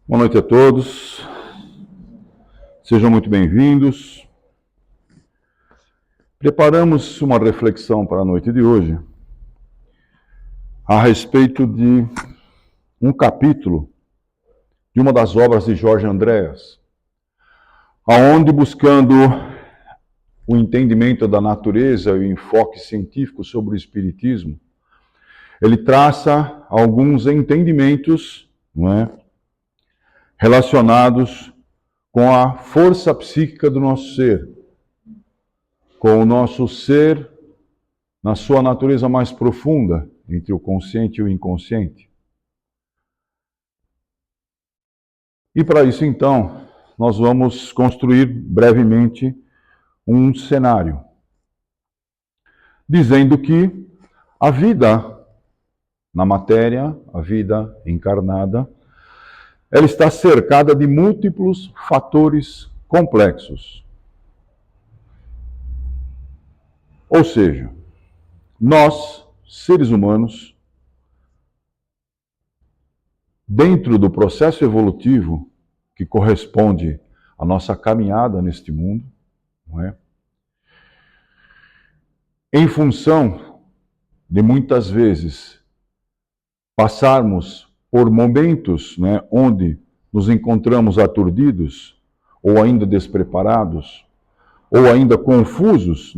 Boa noite a todos, sejam muito bem-vindos. Preparamos uma reflexão para a noite de hoje a respeito de um capítulo de uma das obras de Jorge Andréas, aonde, buscando o entendimento da natureza e o enfoque científico sobre o espiritismo, ele traça alguns entendimentos, relacionados com a força psíquica do nosso ser, com o nosso ser na sua natureza mais profunda, entre o consciente e o inconsciente. E para isso, então, nós vamos construir brevemente um cenário, dizendo que a vida na matéria, a vida encarnada, ela está cercada de múltiplos fatores complexos. Ou seja, nós, seres humanos, dentro do processo evolutivo que corresponde à nossa caminhada neste mundo, em função de muitas vezes passarmos por momentos onde nos encontramos aturdidos, ou ainda despreparados, ou ainda confusos,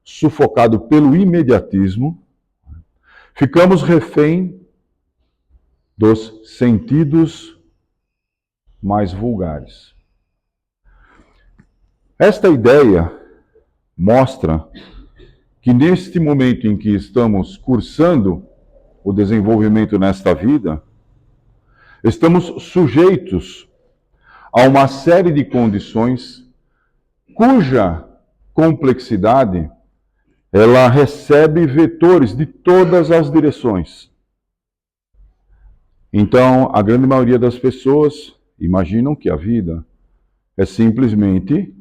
sufocado pelo imediatismo, ficamos refém dos sentidos mais vulgares. Esta ideia mostra que neste momento em que estamos cursando o desenvolvimento nesta vida, estamos sujeitos a uma série de condições cuja complexidade ela recebe vetores de todas as direções. Então, a grande maioria das pessoas imaginam que a vida é simplesmente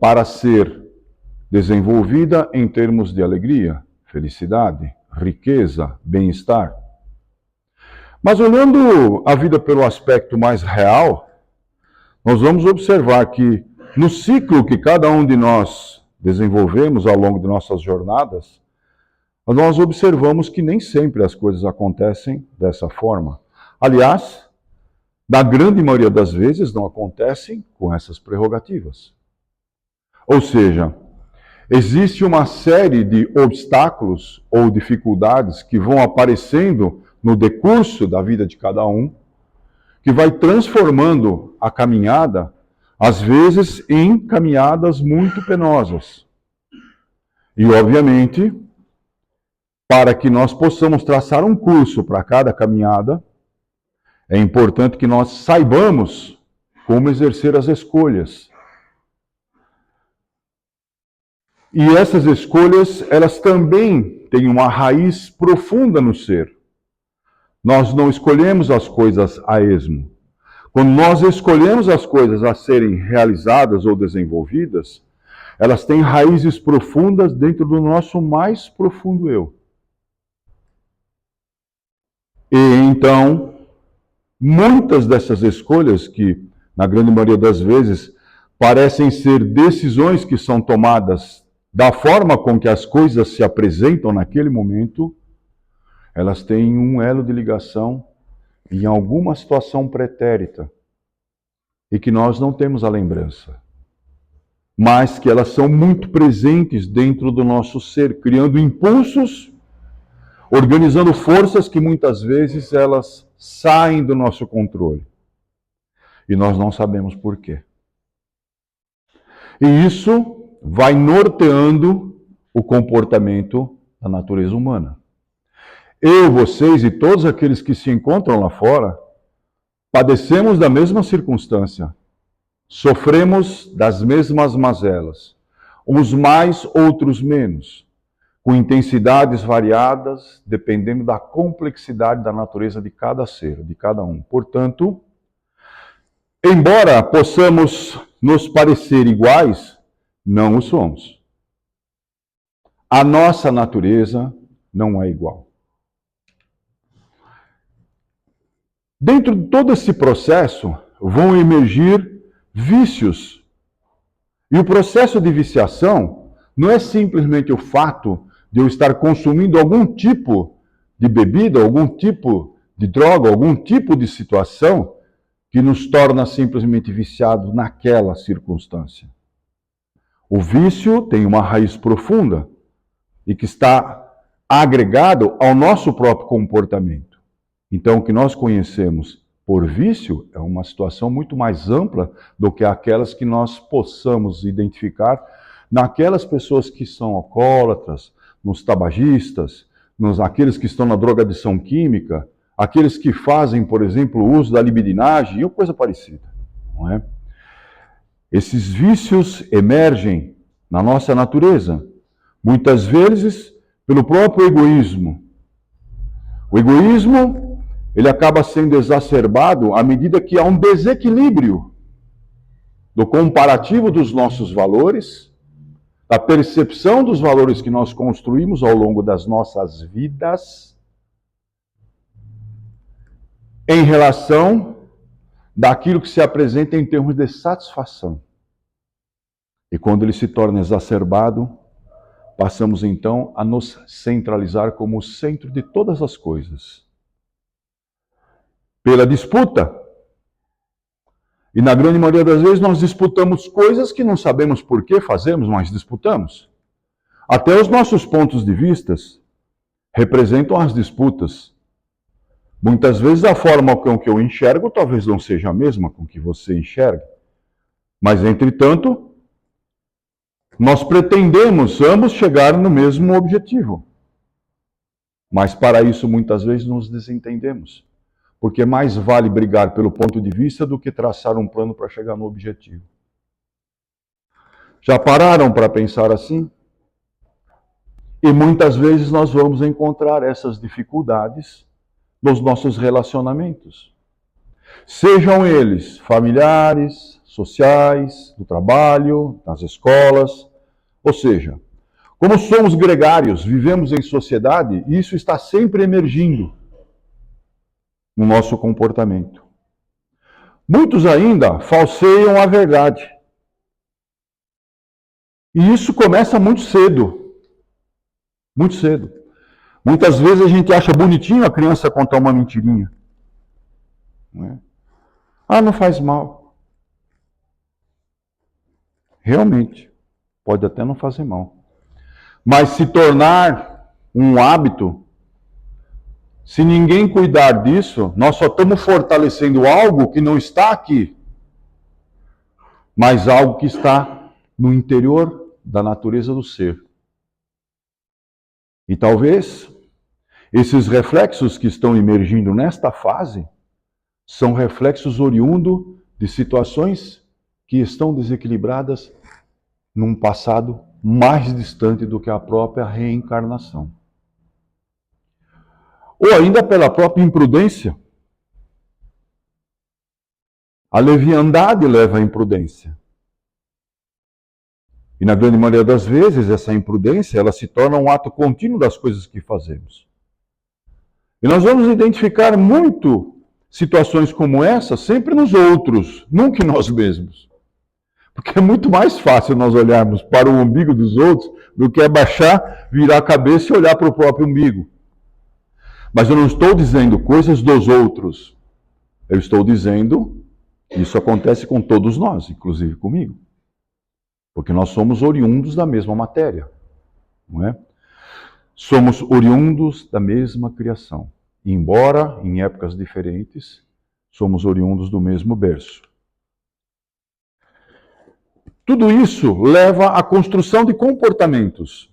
para ser desenvolvida em termos de alegria, felicidade, riqueza, bem-estar. Mas olhando a vida pelo aspecto mais real, nós vamos observar que no ciclo que cada um de nós desenvolvemos ao longo de nossas jornadas, nós observamos que nem sempre as coisas acontecem dessa forma. Aliás, na grande maioria das vezes não acontecem com essas prerrogativas. Ou seja, existe uma série de obstáculos ou dificuldades que vão aparecendo no decurso da vida de cada um, que vai transformando a caminhada, às vezes, em caminhadas muito penosas. E, obviamente, para que nós possamos traçar um curso para cada caminhada, é importante que nós saibamos como exercer as escolhas. E essas escolhas, elas também têm uma raiz profunda no ser. Nós não escolhemos as coisas a esmo. Quando nós escolhemos as coisas a serem realizadas ou desenvolvidas, elas têm raízes profundas dentro do nosso mais profundo eu. E então, muitas dessas escolhas que, na grande maioria das vezes, parecem ser decisões que são tomadas da forma com que as coisas se apresentam naquele momento, elas têm um elo de ligação em alguma situação pretérita e que nós não temos a lembrança, mas que elas são muito presentes dentro do nosso ser, criando impulsos, organizando forças que muitas vezes elas saem do nosso controle. E nós não sabemos por quê. E isso vai norteando o comportamento da natureza humana. Eu, vocês e todos aqueles que se encontram lá fora, padecemos da mesma circunstância. Sofremos das mesmas mazelas. Uns mais, outros menos. Com intensidades variadas, dependendo da complexidade da natureza de cada ser, de cada um. Portanto, embora possamos nos parecer iguais, não o somos. A nossa natureza não é igual. Dentro de todo esse processo vão emergir vícios. E o processo de viciação não é simplesmente o fato de eu estar consumindo algum tipo de bebida, algum tipo de droga, algum tipo de situação que nos torna simplesmente viciados naquela circunstância. O vício tem uma raiz profunda e que está agregado ao nosso próprio comportamento. Então, o que nós conhecemos por vício é uma situação muito mais ampla do que aquelas que nós possamos identificar naquelas pessoas que são alcoólatras, nos tabagistas, aqueles que estão na drogadição química, aqueles que fazem, por exemplo, o uso da libidinagem ou coisa parecida, não é? Esses vícios emergem na nossa natureza, muitas vezes pelo próprio egoísmo. O egoísmo, ele acaba sendo exacerbado à medida que há um desequilíbrio do comparativo dos nossos valores, da percepção dos valores que nós construímos ao longo das nossas vidas, em relação daquilo que se apresenta em termos de satisfação. E quando ele se torna exacerbado, passamos então a nos centralizar como o centro de todas as coisas. Pela disputa. E na grande maioria das vezes nós disputamos coisas que não sabemos por que fazemos, mas disputamos. Até os nossos pontos de vista representam as disputas. Muitas vezes a forma com que eu enxergo talvez não seja a mesma com que você enxerga. Mas, entretanto, nós pretendemos ambos chegar no mesmo objetivo. Mas para isso muitas vezes nos desentendemos. Porque mais vale brigar pelo ponto de vista do que traçar um plano para chegar no objetivo. Já pararam para pensar assim? E muitas vezes nós vamos encontrar essas dificuldades nos nossos relacionamentos. Sejam eles familiares, sociais, do trabalho, nas escolas. Ou seja, como somos gregários, vivemos em sociedade, isso está sempre emergindo no nosso comportamento. Muitos ainda falseiam a verdade. E isso começa muito cedo. Muito cedo. Muitas vezes a gente acha bonitinho a criança contar uma mentirinha. Não é? Ah, não faz mal. Realmente, pode até não fazer mal. Mas se tornar um hábito, se ninguém cuidar disso, nós só estamos fortalecendo algo que não está aqui, mas algo que está no interior da natureza do ser. E talvez esses reflexos que estão emergindo nesta fase são reflexos oriundos de situações que estão desequilibradas num passado mais distante do que a própria reencarnação. Ou ainda pela própria imprudência. A leviandade leva à imprudência. E na grande maioria das vezes, essa imprudência, ela se torna um ato contínuo das coisas que fazemos. E nós vamos identificar muito situações como essa sempre nos outros, nunca em nós mesmos. Porque é muito mais fácil nós olharmos para o umbigo dos outros do que abaixar, virar a cabeça e olhar para o próprio umbigo. Mas eu não estou dizendo coisas dos outros. Eu estou dizendo, isso acontece com todos nós, inclusive comigo. Porque nós somos oriundos da mesma matéria, não é? Somos oriundos da mesma criação. Embora em épocas diferentes, somos oriundos do mesmo berço. Tudo isso leva à construção de comportamentos.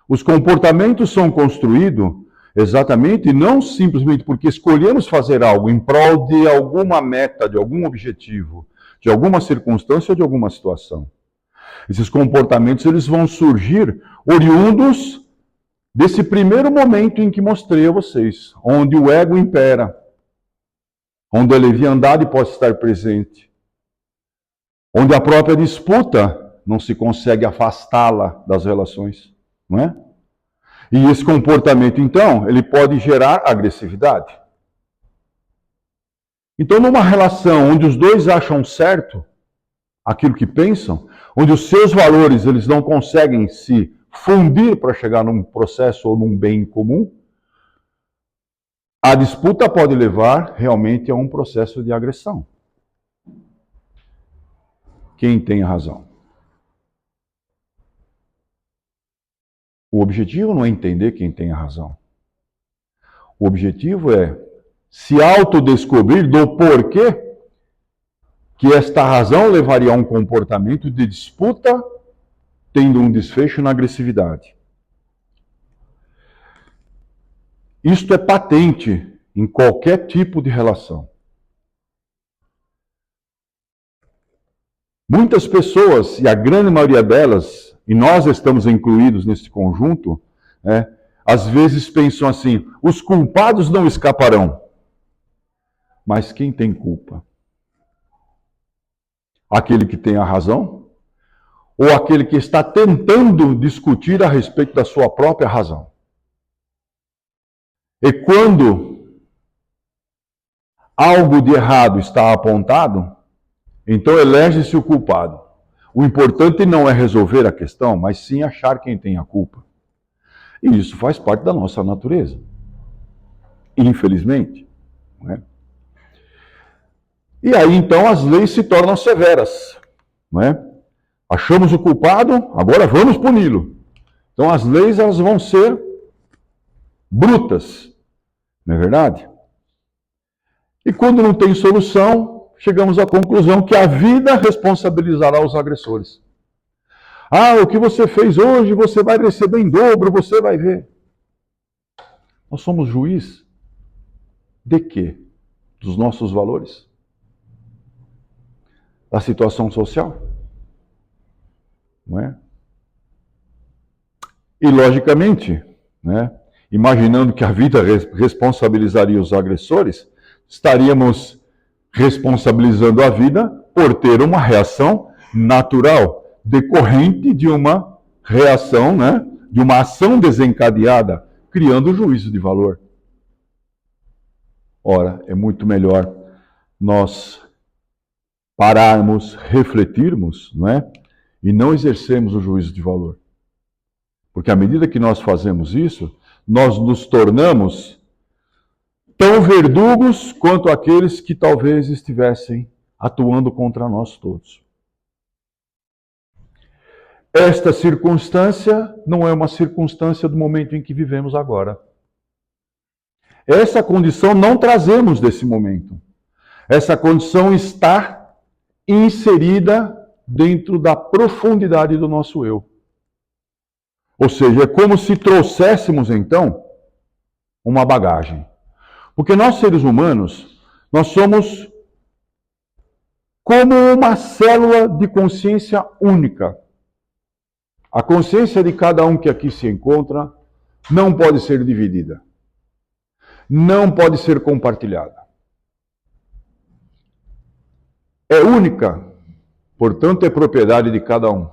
Os comportamentos são construídos exatamente não simplesmente porque escolhemos fazer algo em prol de alguma meta, de algum objetivo, de alguma circunstância ou de alguma situação. Esses comportamentos eles vão surgir oriundos desse primeiro momento em que mostrei a vocês, onde o ego impera, onde a leviandade pode estar presente, onde a própria disputa não se consegue afastá-la das relações, não é? E esse comportamento, então, ele pode gerar agressividade. Então, numa relação onde os dois acham certo aquilo que pensam, onde os seus valores eles não conseguem se fundir para chegar num processo ou num bem comum, a disputa pode levar realmente a um processo de agressão. Quem tem a razão? O objetivo não é entender quem tem a razão. O objetivo é se autodescobrir do porquê que esta razão levaria a um comportamento de disputa, tendo um desfecho na agressividade. Isto é patente em qualquer tipo de relação. Muitas pessoas, e a grande maioria delas, e nós estamos incluídos nesse conjunto, às vezes pensam assim, os culpados não escaparão. Mas quem tem culpa? Aquele que tem a razão? Ou aquele que está tentando discutir a respeito da sua própria razão? E quando algo de errado está apontado, então elege-se o culpado. O importante não é resolver a questão, mas sim achar quem tem a culpa. E isso faz parte da nossa natureza. Infelizmente. Não é? E aí então as leis se tornam severas. Não é? Achamos o culpado, agora vamos puni-lo. Então as leis elas vão ser brutas. Não é verdade? E quando não tem solução, chegamos à conclusão que a vida responsabilizará os agressores. Ah, o que você fez hoje, você vai receber em dobro, você vai ver. Nós somos juiz de quê? Dos nossos valores? Da situação social? Não é? E, logicamente, né, imaginando que a vida responsabilizaria os agressores, estaríamos responsabilizando a vida por ter uma reação natural, decorrente de uma reação, né, de uma ação desencadeada, criando juízo de valor. Ora, é muito melhor nós pararmos, refletirmos, não é? E não exercermos o juízo de valor. Porque à medida que nós fazemos isso, nós nos tornamos tão verdugos quanto aqueles que talvez estivessem atuando contra nós todos. Esta circunstância não é uma circunstância do momento em que vivemos agora. Essa condição não trazemos desse momento. Essa condição está inserida dentro da profundidade do nosso eu. Ou seja, é como se trouxéssemos, então, uma bagagem. Porque nós, seres humanos, nós somos como uma célula de consciência única. A consciência de cada um que aqui se encontra não pode ser dividida. Não pode ser compartilhada. É única, portanto é propriedade de cada um.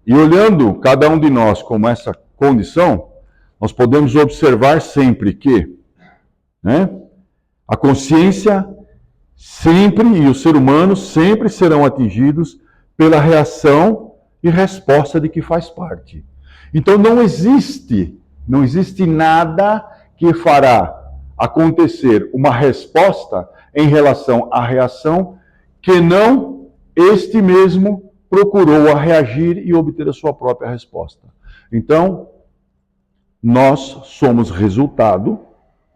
E olhando cada um de nós como essa condição, nós podemos observar sempre que, né, a consciência sempre e o ser humano sempre serão atingidos pela reação e resposta de que faz parte. Então não existe nada que fará acontecer uma resposta em relação à reação que não este mesmo procurou a reagir e obter a sua própria resposta. Então, nós somos resultado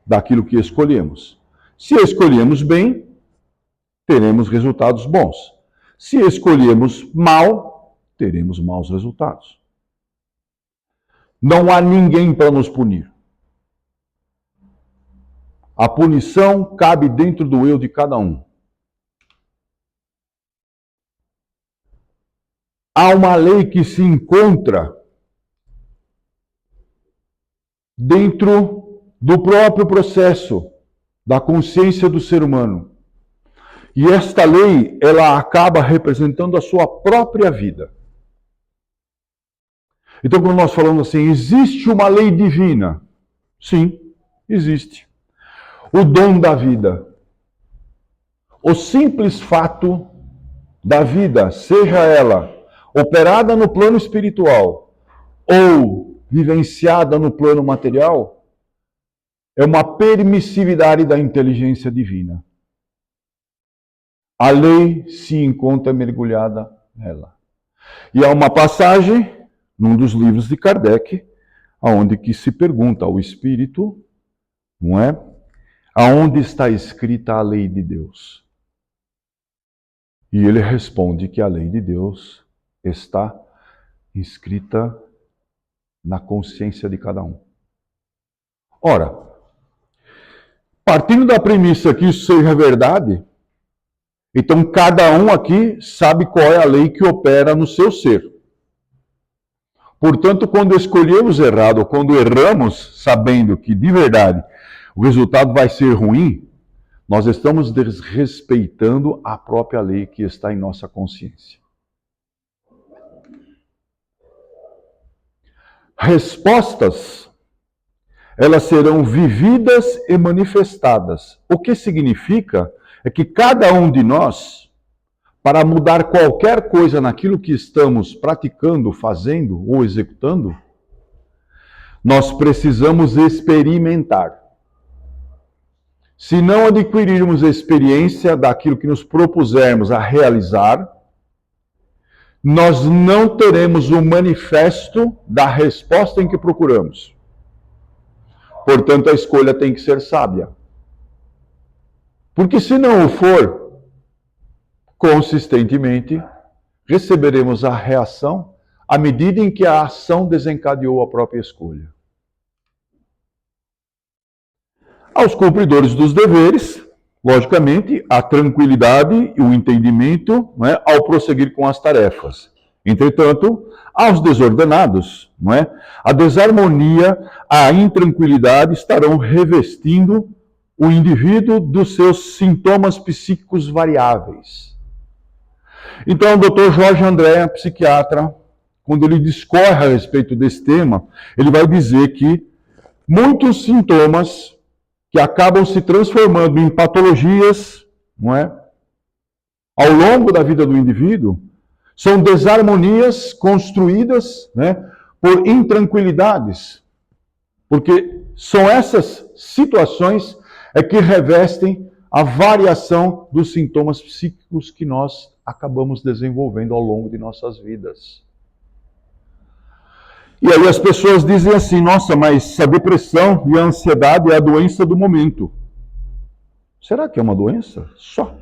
daquilo que escolhemos. Se escolhemos bem, teremos resultados bons. Se escolhemos mal, teremos maus resultados. Não há ninguém para nos punir. A punição cabe dentro do eu de cada um. Há uma lei que se encontra dentro do próprio processo da consciência do ser humano. E esta lei, ela acaba representando a sua própria vida. Então, quando nós falamos assim, existe uma lei divina? Sim, existe. o dom da vida. O simples fato da vida, seja ela operada no plano espiritual ou vivenciada no plano material, é uma permissividade da inteligência divina. A lei se encontra mergulhada nela. E há uma passagem, num dos livros de Kardec, onde que se pergunta ao espírito, não é? Aonde está escrita a lei de Deus? E ele responde que a lei de Deus está escrita na consciência de cada um. Ora, partindo da premissa que isso seja verdade, então cada um aqui sabe qual é a lei que opera no seu ser. Portanto, quando escolhemos errado, ou quando erramos, sabendo que de verdade o resultado vai ser ruim, nós estamos desrespeitando a própria lei que está em nossa consciência. Respostas, elas serão vividas e manifestadas. O que significa é que cada um de nós, para mudar qualquer coisa naquilo que estamos praticando, fazendo ou executando, nós precisamos experimentar. Se não adquirirmos experiência daquilo que nos propusermos a realizar, nós não teremos o manifesto da resposta em que procuramos. Portanto, a escolha tem que ser sábia. Porque se não o for, consistentemente, receberemos a reação à medida em que a ação desencadeou a própria escolha. Aos cumpridores dos deveres, logicamente, a tranquilidade e o entendimento, não é, ao prosseguir com as tarefas. Entretanto, aos desordenados, não é, a desarmonia, a intranquilidade estarão revestindo o indivíduo dos seus sintomas psíquicos variáveis. Então, o Dr. Jorge André, psiquiatra, quando ele discorre a respeito desse tema, ele vai dizer que muitos sintomas que acabam se transformando em patologias, não é? Ao longo da vida do indivíduo, são desarmonias construídas, né, por intranquilidades. Porque são essas situações que revestem a variação dos sintomas psíquicos que nós acabamos desenvolvendo ao longo de nossas vidas. E aí as pessoas dizem assim, nossa, mas a depressão e a ansiedade é a doença do momento. Será que é uma doença? Só.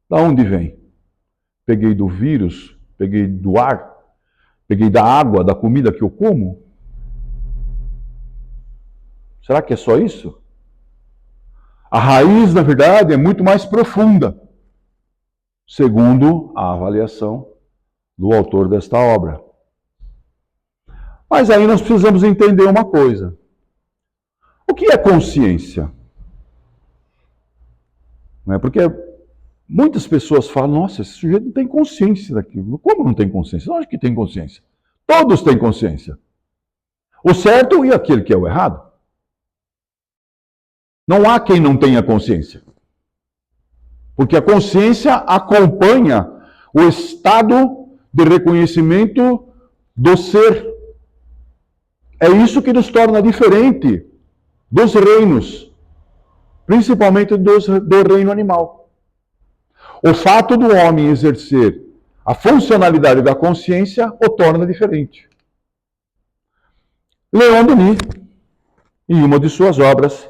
Da onde vem? Peguei do vírus, peguei do ar, peguei da água, da comida que eu como? Será que é só isso? A raiz, na verdade, é muito mais profunda, segundo a avaliação do autor desta obra. Mas aí nós precisamos entender uma coisa. O que é consciência? Não é? Porque muitas pessoas falam, nossa, esse sujeito não tem consciência daquilo. Como não tem consciência? Lógico que tem consciência. Todos têm consciência. O certo e aquele que é o errado. Não há quem não tenha consciência. Porque a consciência acompanha o estado de reconhecimento do ser. É isso que nos torna diferente dos reinos, principalmente do reino animal. O fato do homem exercer a funcionalidade da consciência o torna diferente. Leon Denis, em uma de suas obras,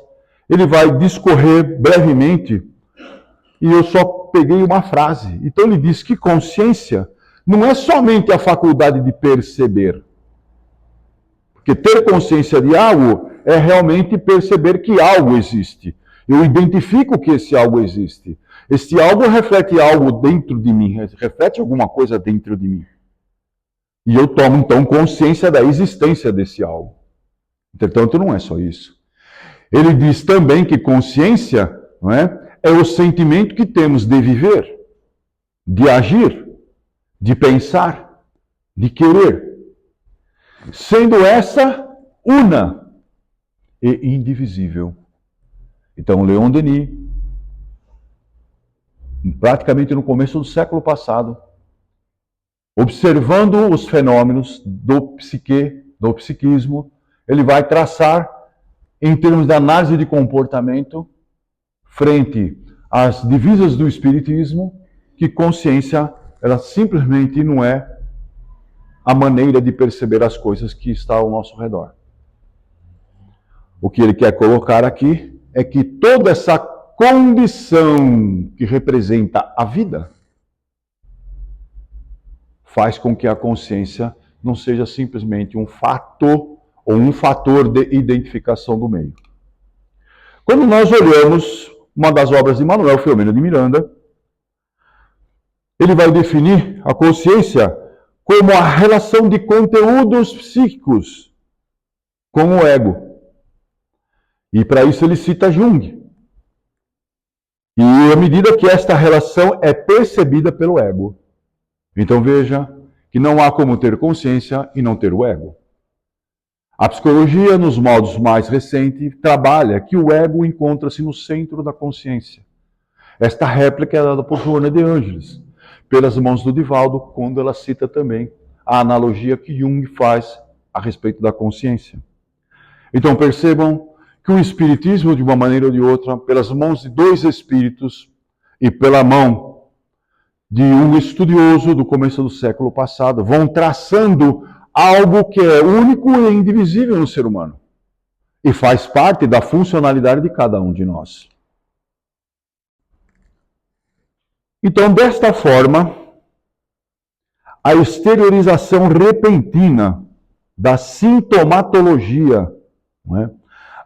ele vai discorrer brevemente, e eu só peguei uma frase. Então ele diz que consciência não é somente a faculdade de perceber. Porque ter consciência de algo é realmente perceber que algo existe. Eu identifico que esse algo existe. Este algo reflete algo dentro de mim, reflete alguma coisa dentro de mim. E eu tomo, então, consciência da existência desse algo. Entretanto, não é só isso. Ele diz também que consciência, não é o sentimento que temos de viver, de agir, de pensar, de querer. Sendo essa una e indivisível. Então, Leon Denis, praticamente no começo do século passado, observando os fenômenos do psiquismo, ele vai traçar, em termos de análise de comportamento, frente às divisas do espiritismo, que consciência, ela simplesmente não é a maneira de perceber as coisas que está ao nosso redor. O que ele quer colocar aqui é que toda essa condição que representa a vida faz com que a consciência não seja simplesmente um fato ou um fator de identificação do meio. Quando nós olhamos uma das obras de Manuel Filomeno de Miranda, ele vai definir a consciência como a relação de conteúdos psíquicos com o ego. E para isso ele cita Jung. E à medida que esta relação é percebida pelo ego. Então veja que não há como ter consciência e não ter o ego. A psicologia, nos modos mais recentes, trabalha que o ego encontra-se no centro da consciência. Esta réplica é dada por Joana de Ângeles, pelas mãos do Divaldo, quando ela cita também a analogia que Jung faz a respeito da consciência. Então percebam que o Espiritismo, de uma maneira ou de outra, pelas mãos de dois espíritos e pela mão de um estudioso do começo do século passado, vão traçando algo que é único e indivisível no ser humano e faz parte da funcionalidade de cada um de nós. Então, desta forma, a exteriorização repentina da sintomatologia, não é,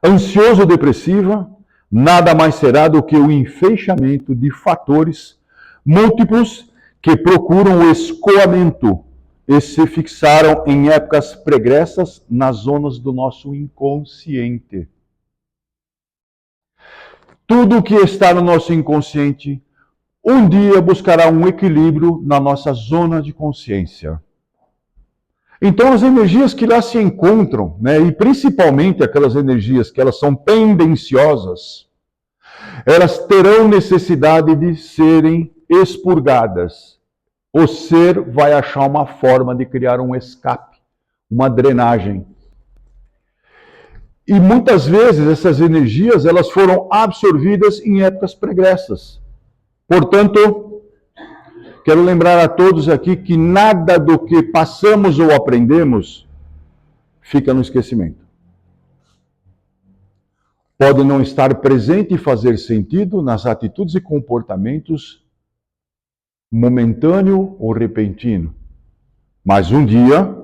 ansioso-depressiva, nada mais será do que o enfeixamento de fatores múltiplos que procuram o escoamento e se fixaram em épocas pregressas nas zonas do nosso inconsciente. Tudo o que está no nosso inconsciente um dia buscará um equilíbrio na nossa zona de consciência. Então as energias que lá se encontram, né, e principalmente aquelas energias que elas são pendenciosas, elas terão necessidade de serem expurgadas. O ser vai achar uma forma de criar um escape, uma drenagem. E muitas vezes essas energias elas foram absorvidas em épocas pregressas. Portanto, quero lembrar a todos aqui que nada do que passamos ou aprendemos fica no esquecimento. Pode não estar presente e fazer sentido nas atitudes e comportamentos momentâneo ou repentino, mas um dia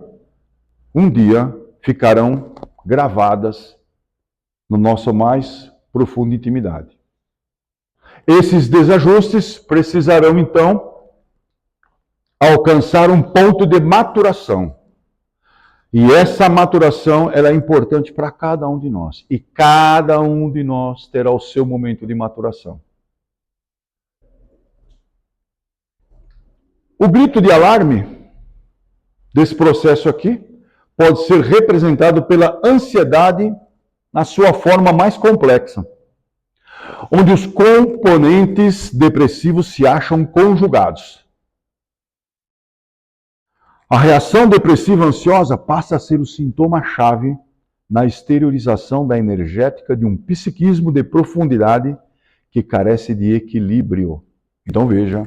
ficarão gravadas no nosso mais profunda intimidade. Esses desajustes precisarão, então, alcançar um ponto de maturação. E essa maturação ela é importante para cada um de nós. E cada um de nós terá o seu momento de maturação. O grito de alarme desse processo aqui pode ser representado pela ansiedade na sua forma mais complexa, onde os componentes depressivos se acham conjugados. A reação depressiva ansiosa passa a ser o sintoma-chave na exteriorização da energética de um psiquismo de profundidade que carece de equilíbrio. Então veja,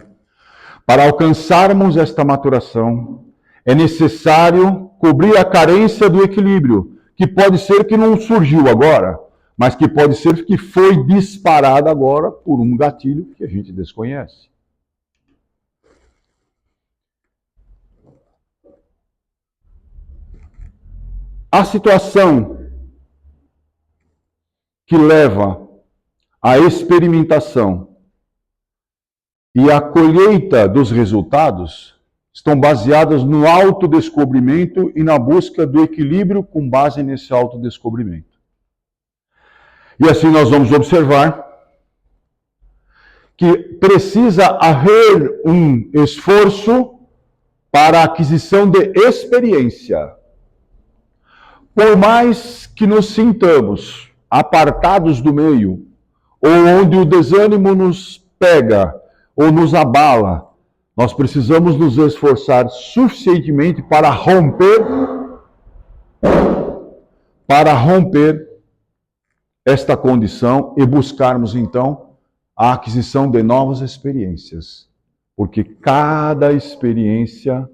para alcançarmos esta maturação, é necessário cobrir a carência do equilíbrio, que pode ser que não surgiu agora, mas que pode ser que foi disparada agora por um gatilho que a gente desconhece. A situação que leva à experimentação e à colheita dos resultados estão baseadas no autodescobrimento e na busca do equilíbrio com base nesse autodescobrimento. E assim nós vamos observar que precisa haver um esforço para a aquisição de experiência. Por mais que nos sintamos apartados do meio, ou onde o desânimo nos pega ou nos abala, nós precisamos nos esforçar suficientemente para romper esta condição e buscarmos então a aquisição de novas experiências, porque cada experiência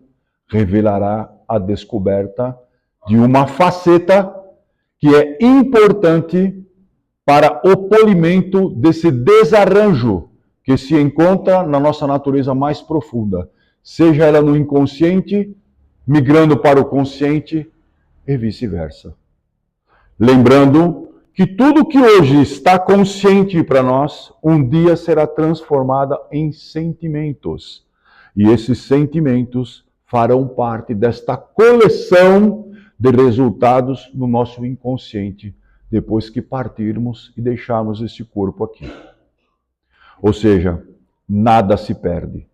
revelará a descoberta de uma faceta que é importante para o polimento desse desarranjo que se encontra na nossa natureza mais profunda, seja ela no inconsciente, migrando para o consciente e vice-versa. Lembrando que tudo que hoje está consciente para nós, um dia será transformado em sentimentos. E esses sentimentos farão parte desta coleção de resultados no nosso inconsciente, depois que partirmos e deixarmos este corpo aqui. Ou seja, nada se perde.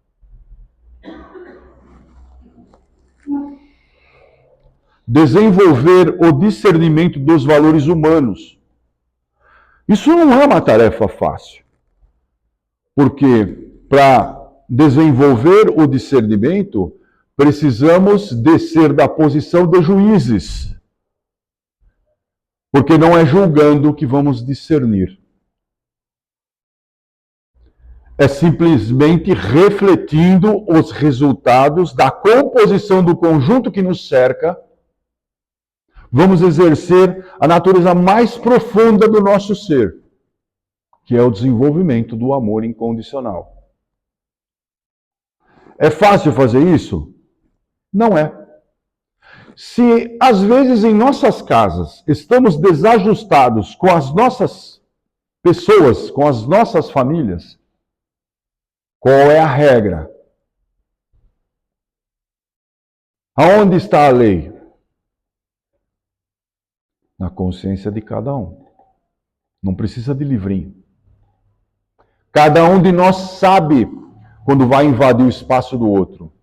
Desenvolver o discernimento dos valores humanos. Isso não é uma tarefa fácil. Porque para desenvolver o discernimento, precisamos descer da posição de juízes. Porque não é julgando que vamos discernir. É simplesmente refletindo os resultados da composição do conjunto que nos cerca. Vamos exercer a natureza mais profunda do nosso ser, que é o desenvolvimento do amor incondicional. É fácil fazer isso? Não é. Se às vezes em nossas casas estamos desajustados com as nossas pessoas, com as nossas famílias, qual é a regra? Aonde está a lei? Na consciência de cada um. Não precisa de livrinho. Cada um de nós sabe quando vai invadir o espaço do outro.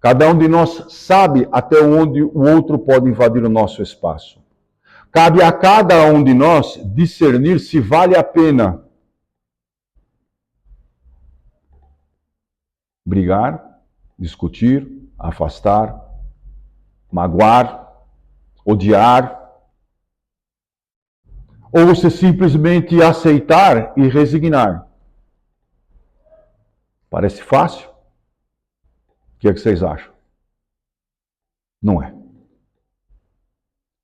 Cada um de nós sabe até onde o outro pode invadir o nosso espaço. Cabe a cada um de nós discernir se vale a pena brigar, discutir, afastar, magoar, odiar, ou você simplesmente aceitar e resignar. Parece fácil? O que é que vocês acham? Não é.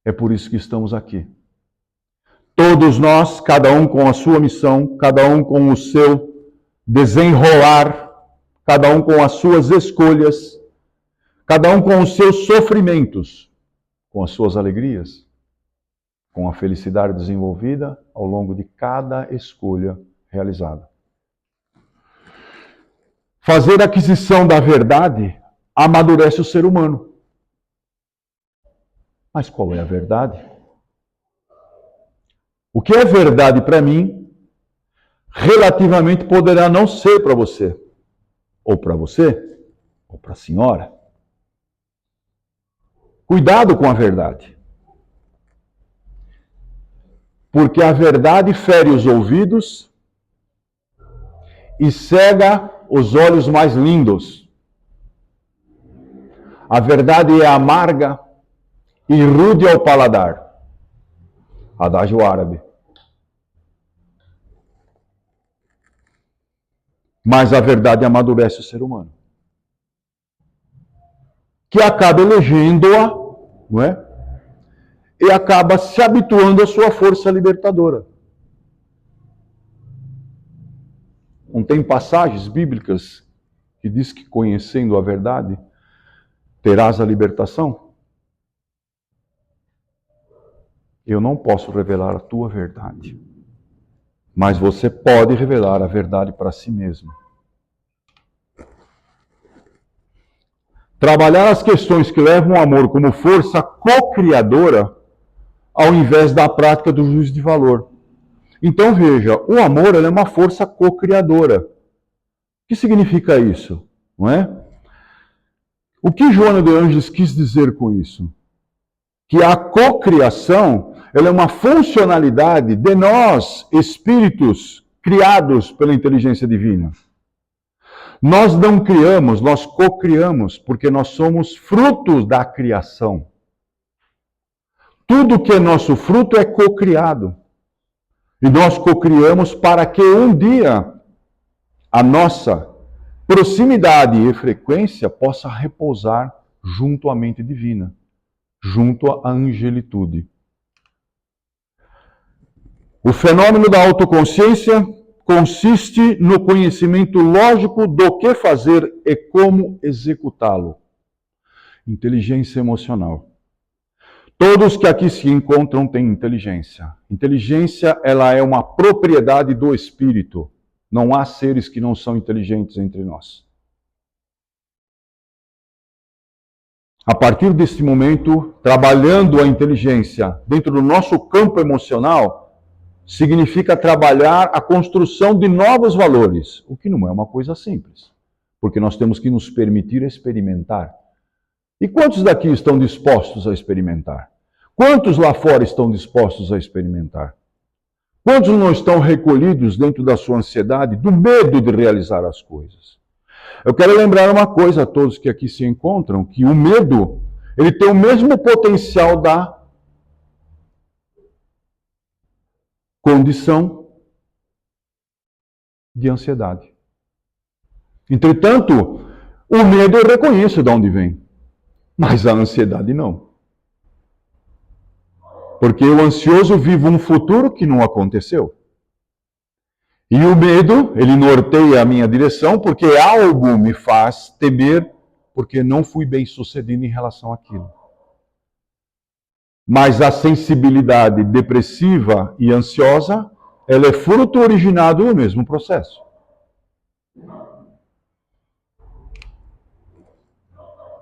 É por isso que estamos aqui. Todos nós, cada um com a sua missão, cada um com o seu desenrolar, cada um com as suas escolhas, cada um com os seus sofrimentos, com as suas alegrias, com a felicidade desenvolvida ao longo de cada escolha realizada. Fazer a aquisição da verdade amadurece o ser humano. Mas qual é a verdade? O que é verdade para mim, relativamente poderá não ser para você. Ou para você, ou para a senhora. Cuidado com a verdade. Porque a verdade fere os ouvidos e cega os olhos mais lindos. A verdade é amarga e rude ao paladar. Adágio árabe. Mas a verdade amadurece o ser humano. Que acaba elegendo-a, não é? E acaba se habituando à sua força libertadora. Não tem passagens bíblicas que diz que conhecendo a verdade terás a libertação? Eu não posso revelar a tua verdade. Mas você pode revelar a verdade para si mesmo. Trabalhar as questões que levam o amor como força co-criadora, ao invés da prática do juízo de valor. Então veja, o amor é uma força co-criadora. O que significa isso? Não é? O que Joana de Ângeles quis dizer com isso? Que a cocriação, ela é uma funcionalidade de nós, espíritos criados pela inteligência divina. Nós não criamos, nós co-criamos, porque nós somos frutos da criação. Tudo que é nosso fruto é co-criado. E nós co-criamos para que um dia a nossa proximidade e frequência possa repousar junto à mente divina, junto à angelitude. O fenômeno da autoconsciência consiste no conhecimento lógico do que fazer e como executá-lo. Inteligência emocional. Todos que aqui se encontram têm inteligência. Inteligência, ela é uma propriedade do espírito. Não há seres que não são inteligentes entre nós. A partir deste momento, trabalhando a inteligência dentro do nosso campo emocional, significa trabalhar a construção de novos valores, o que não é uma coisa simples, porque nós temos que nos permitir experimentar. E quantos daqui estão dispostos a experimentar? Quantos lá fora estão dispostos a experimentar? Quantos não estão recolhidos dentro da sua ansiedade, do medo de realizar as coisas? Eu quero lembrar uma coisa a todos que aqui se encontram, que o medo, ele tem o mesmo potencial da condição de ansiedade. Entretanto, o medo eu reconheço de onde vem, mas a ansiedade não. Porque o ansioso vive um futuro que não aconteceu. E o medo, ele norteia a minha direção porque algo me faz temer porque não fui bem sucedido em relação àquilo. Mas a sensibilidade depressiva e ansiosa, ela é fruto originado no mesmo processo.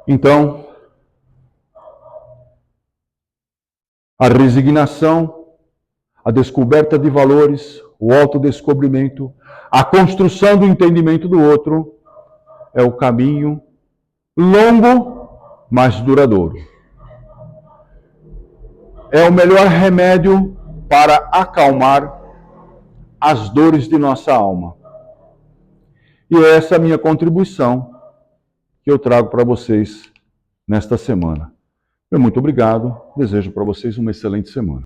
Então, a resignação, a descoberta de valores, o autodescobrimento, a construção do entendimento do outro, é o caminho longo, mas duradouro. É o melhor remédio para acalmar as dores de nossa alma. E essa é a minha contribuição que eu trago para vocês nesta semana. Muito obrigado, desejo para vocês uma excelente semana.